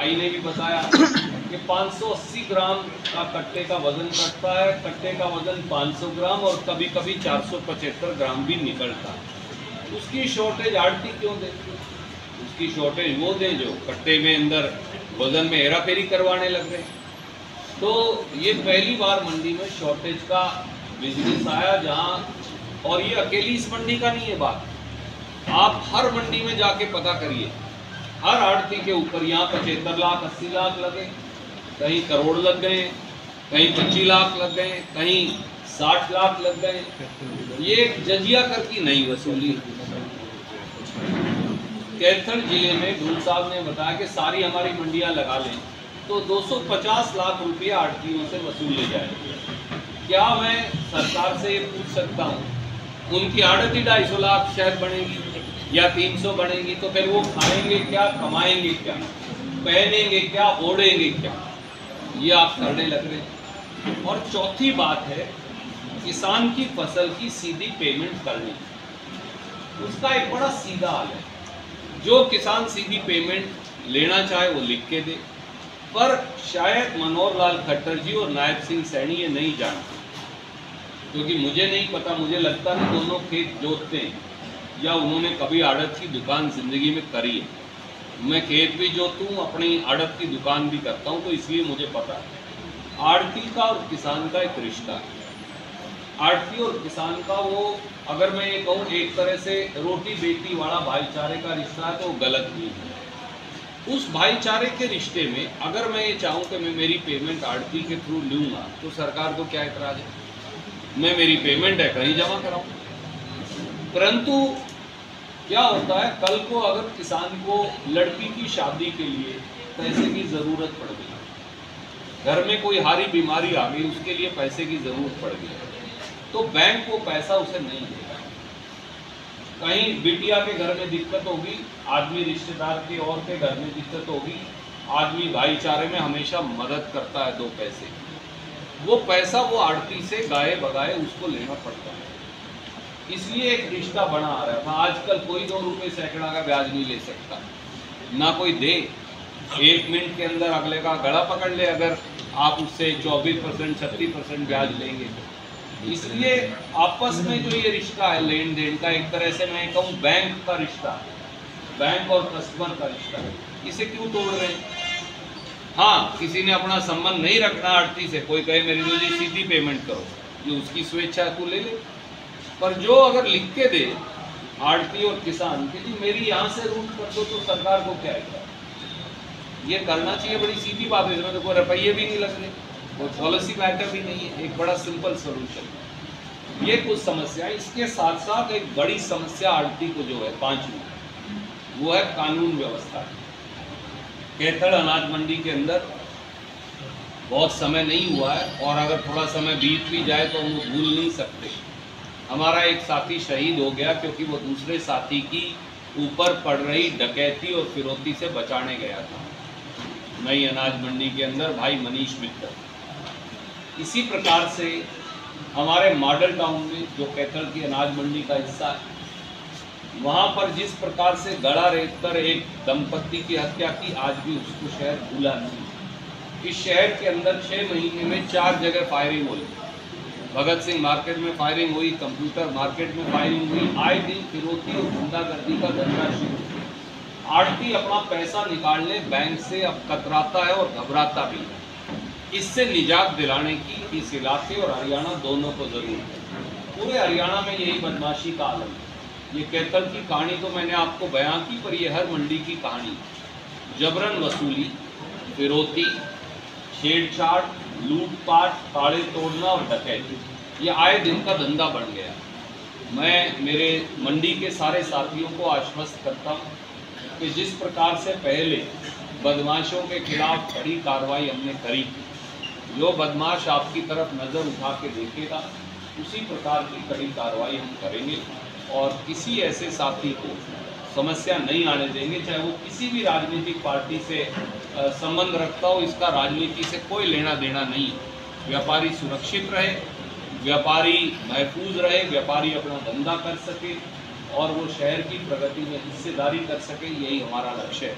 भाई ने भी बताया कि 580 ग्राम का कट्टे का वजन कटता है, कट्टे का वजन 500 ग्राम और कभी कभी 475 ग्राम भी निकलता है। उसकी शॉर्टेज आड़ती क्यों दे? उसकी शॉर्टेज वो दें जो कट्टे में अंदर वजन में हेरा फेरी करवाने लग रहे। तो ये पहली बार मंडी में शॉर्टेज का बिजनेस आया जहाँ, और ये अकेली इस मंडी का नहीं है बात, आप हर मंडी में जाके पता करिए, हर आड़ती के ऊपर यहाँ 75 लाख 80 लाख लगे, कहीं करोड़ लग गए, कहीं 25 लाख लग गए, कहीं 60 लाख लग गए। ये जजिया कर की नई वसूली। कैथल जिले में ढूंढ साहब ने बताया कि सारी हमारी मंडियां लगा लें तो 250 लाख रुपये आड़तियों से वसूले जाएंगे। क्या मैं सरकार से ये पूछ सकता हूँ, उनकी आड़ती 250 लाख शायद बनेगी या 300 बनेगी, तो फिर वो खाएंगे क्या, कमाएंगे क्या, पहनेंगे क्या, ओढ़ेंगे क्या? ये आप करने लग रहे। और चौथी बात है किसान की फसल की सीधी पेमेंट करनी। उसका एक बड़ा सीधा हाल है, जो किसान सीधी पेमेंट लेना चाहे वो लिख के दे, पर शायद मनोहर लाल खट्टर जी और नायब सिंह सैनी ये नहीं जानते, क्योंकि मुझे नहीं पता, मुझे लगता है दोनों खेत जोतते हैं या उन्होंने कभी आड़त की दुकान जिंदगी में करी है। मैं खेत भी जोतूँ, अपनी आड़त की दुकान भी करता हूँ, तो इसलिए मुझे पता है आड़ती का और किसान का एक रिश्ता है। आड़ती और किसान का वो, अगर मैं ये कहूँ एक तरह से रोटी बेटी वाला भाईचारे का रिश्ता है, तो गलत नहीं है। उस भाईचारे के रिश्ते में अगर मैं ये चाहूँ कि मैं मेरी पेमेंट आड़ती के थ्रू लूँगा तो सरकार को क्या एतराज़ है? मैं, मेरी पेमेंट है, कहीं जमा कराऊँ। परंतु क्या होता है, कल को अगर किसान को लड़की की शादी के लिए पैसे की ज़रूरत पड़ गई, घर में कोई हारी बीमारी आ गई, उसके लिए पैसे की ज़रूरत पड़ गई, तो बैंक वो पैसा उसे नहीं देगा। कहीं बिटिया के घर में दिक्कत होगी, आदमी रिश्तेदार के और के घर में दिक्कत होगी, आदमी भाईचारे में हमेशा मदद करता है 2 पैसे, वो पैसा वो आड़ती से गाए बगाए उसको लेना पड़ता है। इसलिए एक रिश्ता बना आ रहा था। आजकल कोई 2 रुपये सैकड़ा का ब्याज नहीं ले सकता, ना कोई दे। 1 मिनट के अंदर अगले का गला पकड़ ले अगर आप उससे 24% 36% ब्याज लेंगे तो। इसलिए आपस में जो ये रिश्ता है लेन देन का, एक तरह से मैं कहूँ बैंक का रिश्ता, बैंक और कस्टमर का रिश्ता है, इसे क्यों तोड़ रहे हैं? हाँ, किसी ने अपना संबंध नहीं रखना आड़ती से, कोई कहे मेरी रोजी सीधी पेमेंट करो, ये उसकी स्वेच्छा है, तू ले ले। पर जो अगर लिख के दे आड़ती और किसान कि जी मेरी यहाँ से रूट कर दो, तो सरकार को क्या है? ये करना चाहिए, बड़ी सीधी बात है, इसमें तो कोई रुपये भी नहीं लग रहे, वो पॉलिसी मैटर भी नहीं है, एक बड़ा सिंपल सोल्यूशन। ये कुछ समस्या। इसके साथ साथ एक बड़ी समस्या आड़ती को जो है 5वीं, वो है कानून व्यवस्था। कैथल अनाज मंडी के अंदर बहुत समय नहीं हुआ है, और अगर थोड़ा समय बीत भी जाए तो हम भूल नहीं सकते। हमारा एक साथी शहीद हो गया क्योंकि वो दूसरे साथी की ऊपर पड़ रही डकैती और फिरौती से बचाने गया था, नई अनाज मंडी के अंदर, भाई मनीष मित्तल। इसी प्रकार से हमारे मॉडल टाउन में जो कैथल की अनाज मंडी का हिस्सा है, वहाँ पर जिस प्रकार से गड़ा रेत कर एक दंपत्ति की हत्या की, आज भी उसको शहर भूला नहीं। इस शहर के अंदर 6 महीने में 4 जगह फायरिंग हुई। भगत सिंह मार्केट में फायरिंग हुई, कंप्यूटर मार्केट में फायरिंग हुई। आए दिन फिरौती और गुंडागर्दी का धंधा शुरू। आड़ती अपना पैसा निकालने बैंक से अब कतराता है और घबराता भी है। इससे निजात दिलाने की इस इलाके और हरियाणा दोनों को जरूरत है। पूरे हरियाणा में यही बदमाशी का आलम है। ये कैथल की कहानी तो मैंने आपको बयां की, पर ये हर मंडी की कहानी। जबरन वसूली, फिरौती, छेड़छाड़, लूटपाट, ताड़े तोड़ना और डकैती, ये आए दिन का धंधा बन गया। मैं मेरे मंडी के सारे साथियों को आश्वस्त करता हूँ कि जिस प्रकार से पहले बदमाशों के खिलाफ कड़ी कार्रवाई हमने करी, जो बदमाश आपकी तरफ नज़र उठा के देखेगा, उसी प्रकार की कड़ी कार्रवाई हम करेंगे और किसी ऐसे साथी को समस्या नहीं आने देंगे, चाहे वो किसी भी राजनीतिक पार्टी से संबंध रखता हो। इसका राजनीति से कोई लेना देना नहीं। व्यापारी सुरक्षित रहे, व्यापारी महफूज रहे, व्यापारी अपना धंधा कर सके और वो शहर की प्रगति में हिस्सेदारी कर सके, यही हमारा लक्ष्य है।